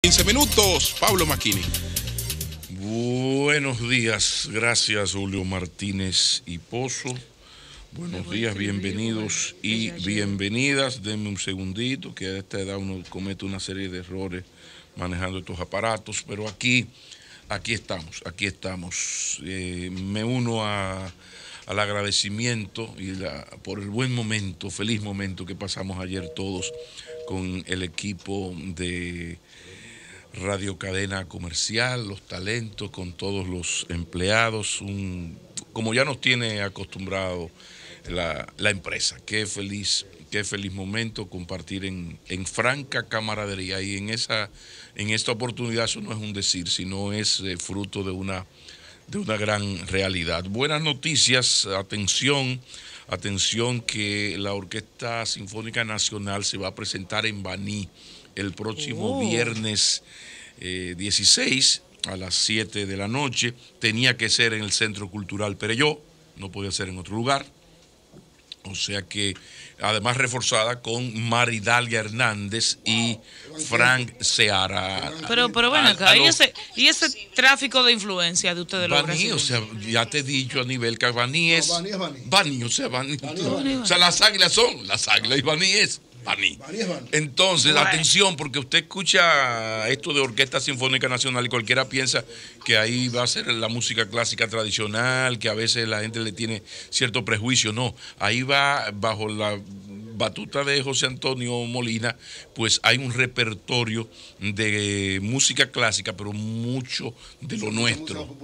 15 minutos, Pablo Macchini. Buenos días, gracias Julio Martínez y Pozo. Buenos días, bienvenidos y bienvenidas. Denme un segundito, que a esta edad uno comete una serie de errores manejando estos aparatos, pero aquí estamos. Me uno al agradecimiento por el buen momento, feliz momento que pasamos ayer todos con el equipo de Radio Cadena Comercial, los talentos, con todos los empleados, como ya nos tiene acostumbrado la empresa. Qué feliz momento compartir en franca camaradería, y en esta oportunidad eso no es un decir, sino es fruto de una gran realidad. Buenas noticias, atención que la Orquesta Sinfónica Nacional se va a presentar en Baní el próximo viernes 16 a las 7 de la noche. Tenía que ser en el Centro Cultural Perelló, no podía ser en otro lugar. O sea que, además reforzada con Maridalia Hernández y Frank Seara. Pero ven acá, ¿y ese tráfico de influencia de ustedes los brasileños? O sea, ya te he dicho a nivel que Baní es... Baní. O sea, las águilas y Baní es Baní. Entonces, bueno, atención, porque usted escucha esto de Orquesta Sinfónica Nacional y cualquiera piensa que ahí va a ser la música clásica tradicional, que a veces la gente le tiene cierto prejuicio. No, ahí va bajo la batuta de José Antonio Molina, pues hay un repertorio de música clásica, pero mucho de lo nuestro.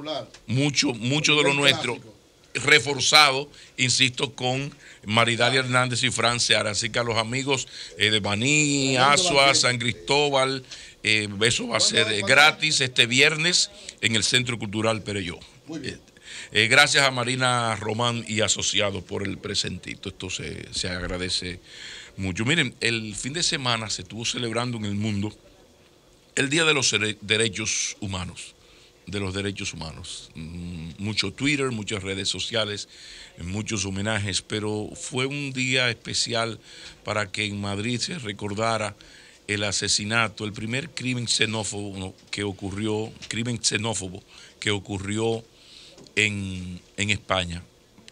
Mucho de lo nuestro. Reforzado, insisto, con Maridalia Hernández y Fran Seara. Así que a los amigos de Baní, Azua, San Cristóbal, eso va a ser gratis este viernes en el Centro Cultural Perelló. Gracias a Marina Román y Asociados por el presentito. Esto se agradece mucho. Miren, el fin de semana se estuvo celebrando en el mundo el Día de los Derechos Humanos. Mucho Twitter, muchas redes sociales, muchos homenajes, pero fue un día especial para que en Madrid se recordara el asesinato, el primer crimen xenófobo que ocurrió en España.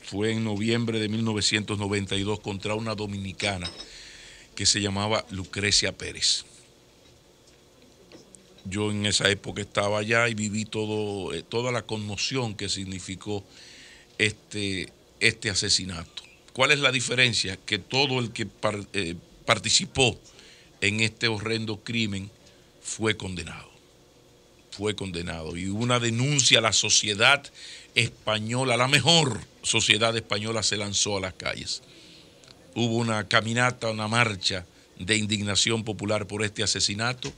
Fue en noviembre de 1992 contra una dominicana que se llamaba Lucrecia Pérez. Yo en esa época estaba allá y viví toda la conmoción que significó este asesinato. ¿Cuál es la diferencia? Que todo el que participó en este horrendo crimen fue condenado. Y una denuncia a la sociedad española, la mejor sociedad española, se lanzó a las calles. Hubo una caminata, una marcha de indignación popular por este asesinato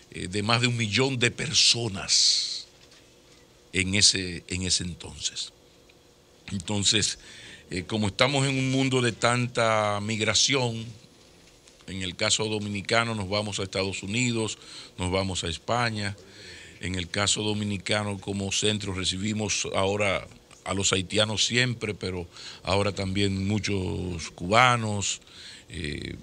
de más de 1 millón de personas en ese entonces. Entonces, como estamos en un mundo de tanta migración, en el caso dominicano nos vamos a Estados Unidos, nos vamos a España. En el caso dominicano, como centro, recibimos ahora a los haitianos siempre, pero ahora también muchos cubanos,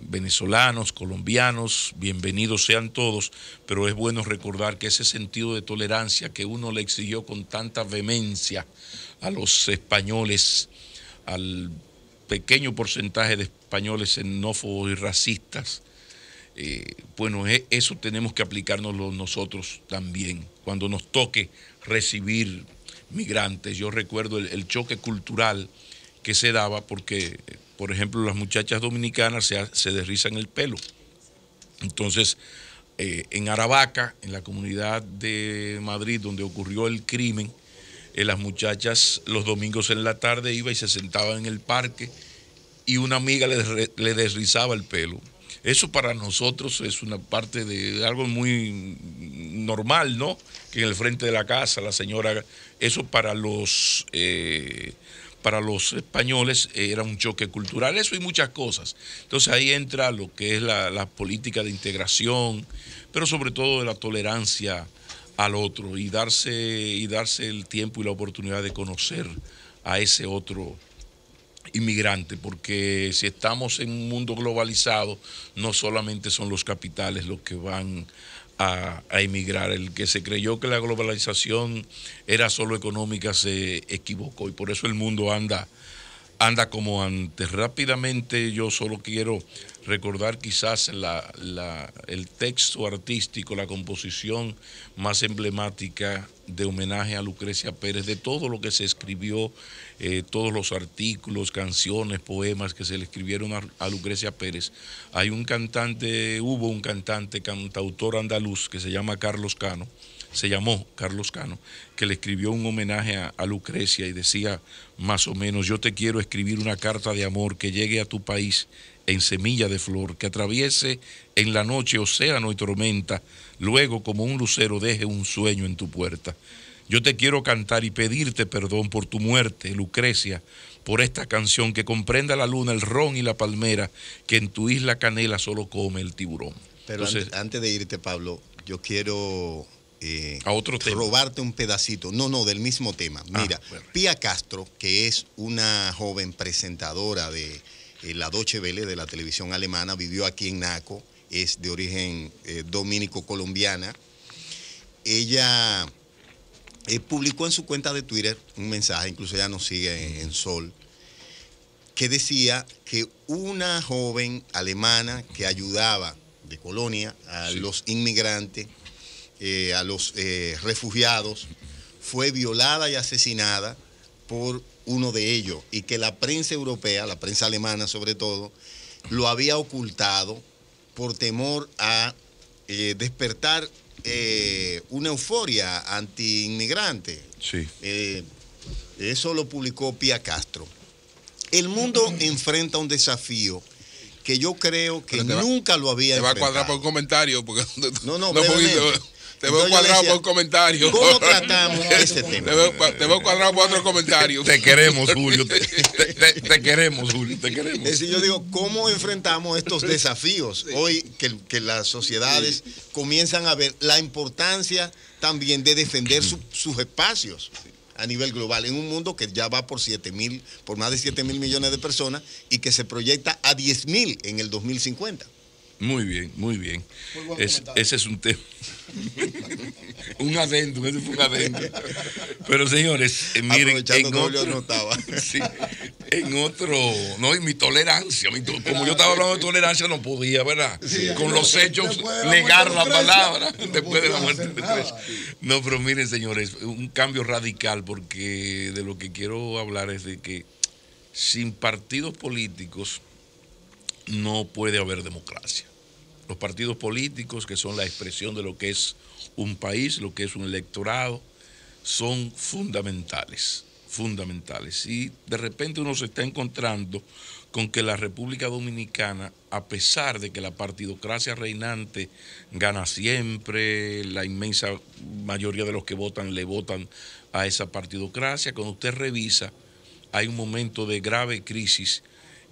venezolanos, colombianos. Bienvenidos sean todos, pero es bueno recordar que ese sentido de tolerancia que uno le exigió con tanta vehemencia a los españoles, al pequeño porcentaje de españoles xenófobos y racistas, bueno, eso tenemos que aplicárnoslo nosotros también cuando nos toque recibir migrantes. Yo recuerdo el choque cultural que se daba porque, por ejemplo, las muchachas dominicanas se derrizan el pelo. Entonces, en Aravaca, en la comunidad de Madrid donde ocurrió el crimen, las muchachas los domingos en la tarde iba y se sentaban en el parque y una amiga le desrizaba el pelo. Eso para nosotros es una parte de algo muy normal, ¿no? Que en el frente de la casa la señora, eso para los españoles era un choque cultural, eso y muchas cosas. Entonces ahí entra lo que es la política de integración, pero sobre todo de la tolerancia al otro y darse el tiempo y la oportunidad de conocer a ese otro inmigrante, porque si estamos en un mundo globalizado, no solamente son los capitales los que van a emigrar. El que se creyó que la globalización era solo económica se equivocó, y por eso el mundo anda como antes. Rápidamente yo solo quiero recordar quizás el texto artístico, la composición más emblemática de homenaje a Lucrecia Pérez, de todo lo que se escribió, todos los artículos, canciones, poemas que se le escribieron a Lucrecia Pérez. Hubo un cantautor andaluz que se llamó Carlos Cano, que le escribió un homenaje a Lucrecia y decía más o menos: yo te quiero escribir una carta de amor que llegue a tu país en semilla de flor, que atraviese en la noche océano y tormenta, luego como un lucero deje un sueño en tu puerta. Yo te quiero cantar y pedirte perdón por tu muerte, Lucrecia, por esta canción que comprenda la luna, el ron y la palmera, que en tu isla Canela solo come el tiburón. Pero entonces, antes de irte, Pablo, yo quiero a otro tema. Robarte un pedacito. No, del mismo tema. Mira, bueno. Pía Castro, que es una joven presentadora de la Deutsche Welle, de la televisión alemana, vivió aquí en Naco, es de origen dominico-colombiana. Ella publicó en su cuenta de Twitter un mensaje, incluso ella nos sigue en Sol, que decía que una joven alemana que ayudaba de colonia a los inmigrantes, a los refugiados, fue violada y asesinada por uno de ellos, y que la prensa europea, la prensa alemana sobre todo, lo había ocultado por temor a despertar una euforia anti-inmigrante. Sí. Eso lo publicó Pía Castro. El mundo enfrenta un desafío que yo creo que nunca lo había enfrentado. Te va a cuadrar por un comentario, porque te veo cuadrado por un comentario. ¿Cómo tratamos este tema? Te veo cuadrado por otro comentario. Te queremos, Julio. Te queremos, Julio. Te queremos. Es decir, yo digo, ¿cómo enfrentamos estos desafíos? Hoy que las sociedades comienzan a ver la importancia también de defender sus espacios a nivel global, en un mundo que ya va por más de 7.000 millones de personas y que se proyecta a 10.000 en el 2050. Muy bien, muy bien. Ese es un tema. Un adendo, ese fue un adendo. Pero señores, miren, y mi tolerancia, como yo estaba hablando de tolerancia, no podía, ¿verdad? Sí, con los hechos, negar la palabra después de la muerte de Lucrecia. No, pero miren, señores, un cambio radical, porque de lo que quiero hablar es de que sin partidos políticos no puede haber democracia. Los partidos políticos, que son la expresión de lo que es un país, lo que es un electorado, son fundamentales. Y de repente uno se está encontrando con que la República Dominicana, a pesar de que la partidocracia reinante gana siempre, la inmensa mayoría de los que votan le votan a esa partidocracia, cuando usted revisa, hay un momento de grave crisis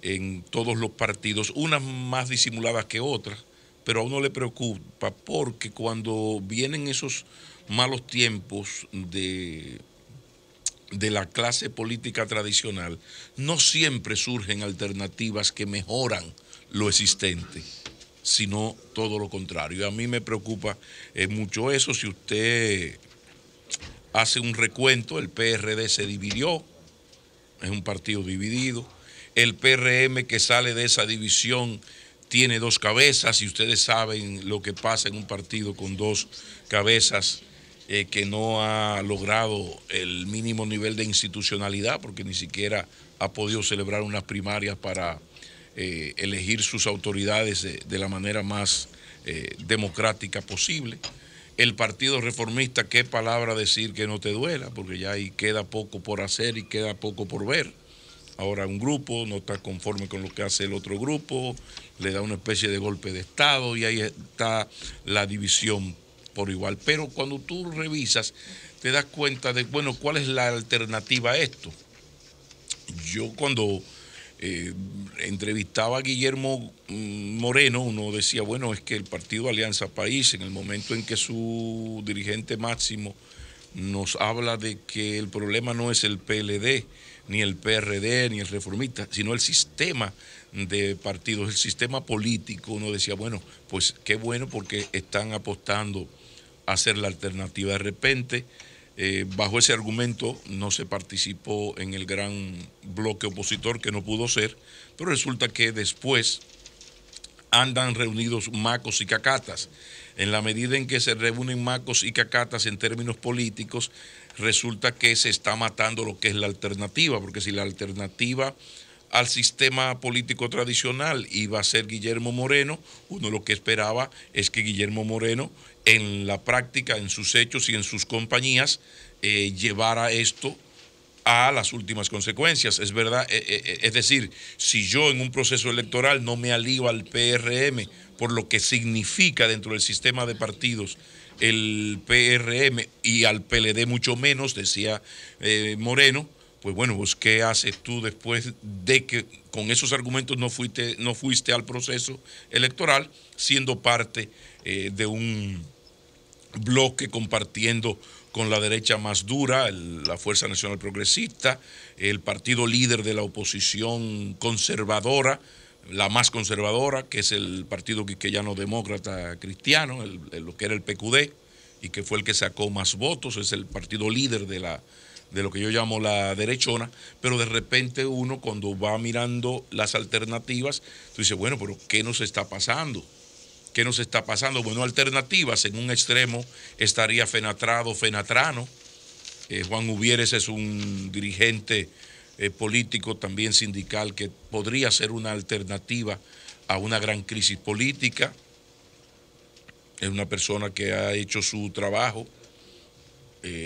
en todos los partidos, unas más disimuladas que otras, pero a uno le preocupa porque cuando vienen esos malos tiempos de la clase política tradicional, no siempre surgen alternativas que mejoran lo existente, sino todo lo contrario. Y a mí me preocupa mucho eso. Si usted hace un recuento, el PRD se dividió, es un partido dividido. El PRM, que sale de esa división, tiene 2 cabezas, y ustedes saben lo que pasa en un partido con 2 cabezas que no ha logrado el mínimo nivel de institucionalidad, porque ni siquiera ha podido celebrar unas primarias para elegir sus autoridades de la manera más democrática posible. El Partido Reformista, qué palabra decir que no te duela, porque ya ahí queda poco por hacer y queda poco por ver. Ahora un grupo no está conforme con lo que hace el otro grupo, le da una especie de golpe de Estado y ahí está la división por igual. Pero cuando tú revisas, te das cuenta de, bueno, ¿cuál es la alternativa a esto? Yo cuando entrevistaba a Guillermo Moreno, uno decía, bueno, es que el partido Alianza País, en el momento en que su dirigente máximo nos habla de que el problema no es el PLD, ni el PRD, ni el Reformista, sino el sistema de partidos, el sistema político. Uno decía, bueno, pues qué bueno porque están apostando a ser la alternativa. De repente, bajo ese argumento no se participó en el gran bloque opositor, que no pudo ser, pero resulta que después andan reunidos macos y cacatas. En la medida en que se reúnen macos y cacatas en términos políticos, resulta que se está matando lo que es la alternativa, porque si la alternativa al sistema político tradicional iba a ser Guillermo Moreno, uno lo que esperaba es que Guillermo Moreno en la práctica, en sus hechos y en sus compañías, llevara esto a las últimas consecuencias. Es verdad, es decir, si yo en un proceso electoral no me alío al PRM por lo que significa dentro del sistema de partidos el PRM y al PLD mucho menos, decía Moreno, pues bueno, pues ¿qué haces tú después de que con esos argumentos no fuiste al proceso electoral, siendo parte de un bloque compartiendo con la derecha más dura, la Fuerza Nacional Progresista, el partido líder de la oposición conservadora, la más conservadora, que es el Partido Quisqueyano Demócrata Cristiano, lo que era el PQD, y que fue el que sacó más votos, es el partido líder de lo que yo llamo la derechona, pero de repente uno cuando va mirando las alternativas, tú dices, bueno, pero ¿qué nos está pasando? ¿Qué nos está pasando? Bueno, alternativas, en un extremo estaría Fenatrano. Juan Uvieres es un dirigente político, también sindical, que podría ser una alternativa a una gran crisis política. Es una persona que ha hecho su trabajo.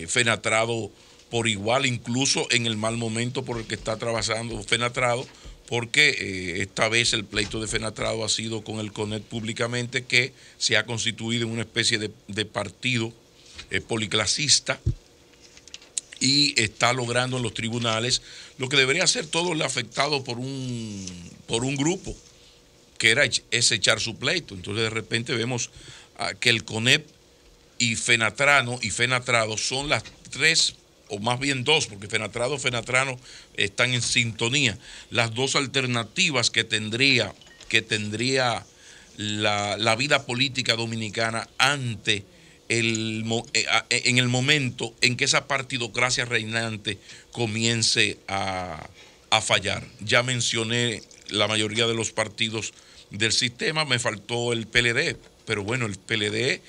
Fenatrado por igual, incluso en el mal momento por el que está trabajando Fenatrado, porque esta vez el pleito de Fenatrado ha sido con el CONET públicamente, que se ha constituido en una especie de partido policlasista y está logrando en los tribunales lo que debería ser todo el afectado por un grupo, que es echar su pleito. Entonces de repente vemos que el CONEP y Fenatrado son las tres, o más bien dos, porque Fenatrano están en sintonía, las dos alternativas que tendría la vida política dominicana ante en el momento en que esa partidocracia reinante comience a fallar. Ya mencioné la mayoría de los partidos del sistema, me faltó el PLD, pero bueno, el PLD,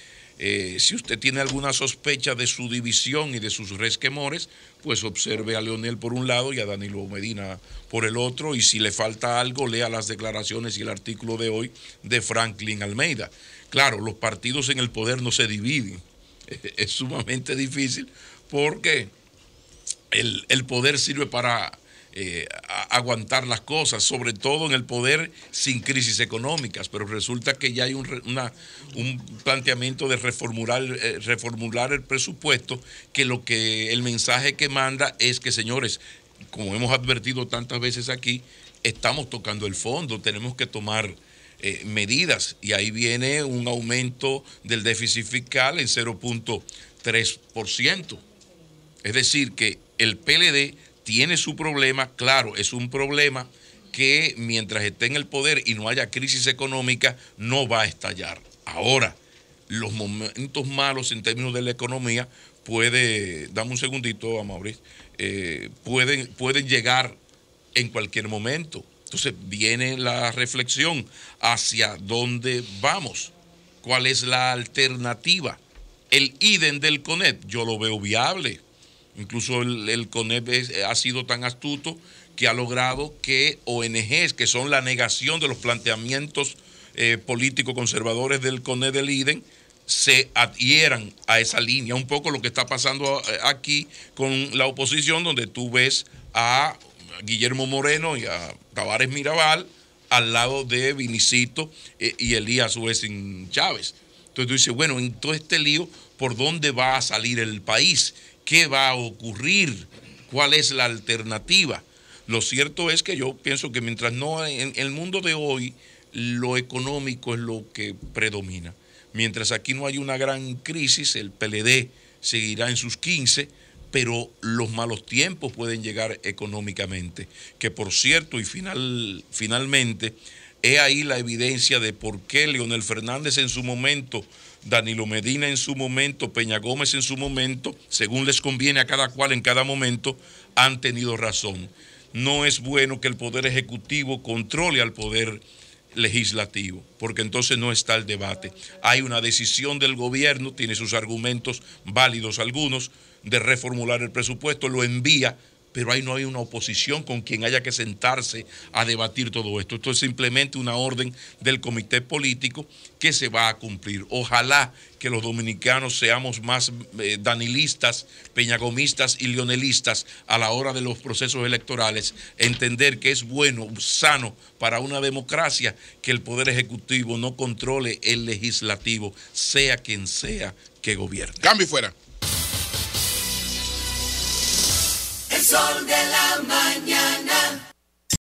si usted tiene alguna sospecha de su división y de sus resquemores, pues observe a Leonel por un lado y a Danilo Medina por el otro, y si le falta algo, lea las declaraciones y el artículo de hoy de Franklin Almeida. Claro, los partidos en el poder no se dividen, es sumamente difícil porque el poder sirve para aguantar las cosas, sobre todo en el poder sin crisis económicas, pero resulta que ya hay un planteamiento de reformular el presupuesto, que el mensaje que manda es que, señores, como hemos advertido tantas veces aquí, estamos tocando el fondo, tenemos que tomar medidas, y ahí viene un aumento del déficit fiscal en 0.3%. Es decir, que el PLD tiene su problema, claro, es un problema que mientras esté en el poder y no haya crisis económica, no va a estallar. Ahora, los momentos malos en términos de la economía dame un segundito, Mauricio, pueden llegar en cualquier momento. Entonces viene la reflexión hacia dónde vamos, cuál es la alternativa. El IDEN del CONEP, yo lo veo viable. Incluso el CONEP ha sido tan astuto que ha logrado que ONGs, que son la negación de los planteamientos políticos conservadores del CONEP del IDEN, se adhieran a esa línea. Un poco lo que está pasando aquí con la oposición, donde tú ves a Guillermo Moreno y a Tavares Mirabal al lado de Vinicito y Elías Huesín Chávez. Entonces tú dices, bueno, en todo este lío, ¿por dónde va a salir el país? ¿Qué va a ocurrir? ¿Cuál es la alternativa? Lo cierto es que yo pienso que mientras no, en el mundo de hoy, lo económico es lo que predomina. Mientras aquí no hay una gran crisis, el PLD seguirá en sus 15, pero los malos tiempos pueden llegar económicamente. Que por cierto, y finalmente, es ahí la evidencia de por qué Leonel Fernández en su momento, Danilo Medina en su momento, Peña Gómez en su momento, según les conviene a cada cual en cada momento, han tenido razón. No es bueno que el Poder Ejecutivo controle al Poder Legislativo, porque entonces no está el debate. Hay una decisión del gobierno, tiene sus argumentos válidos algunos, de reformular el presupuesto, lo envía, pero ahí no hay una oposición con quien haya que sentarse a debatir todo esto. Esto es simplemente una orden del comité político que se va a cumplir. Ojalá que los dominicanos seamos más danilistas, peñagomistas y leonelistas a la hora de los procesos electorales, entender que es bueno, sano para una democracia que el Poder Ejecutivo no controle el legislativo, sea quien sea que gobierne. Cambio y fuera. El sol de la mañana.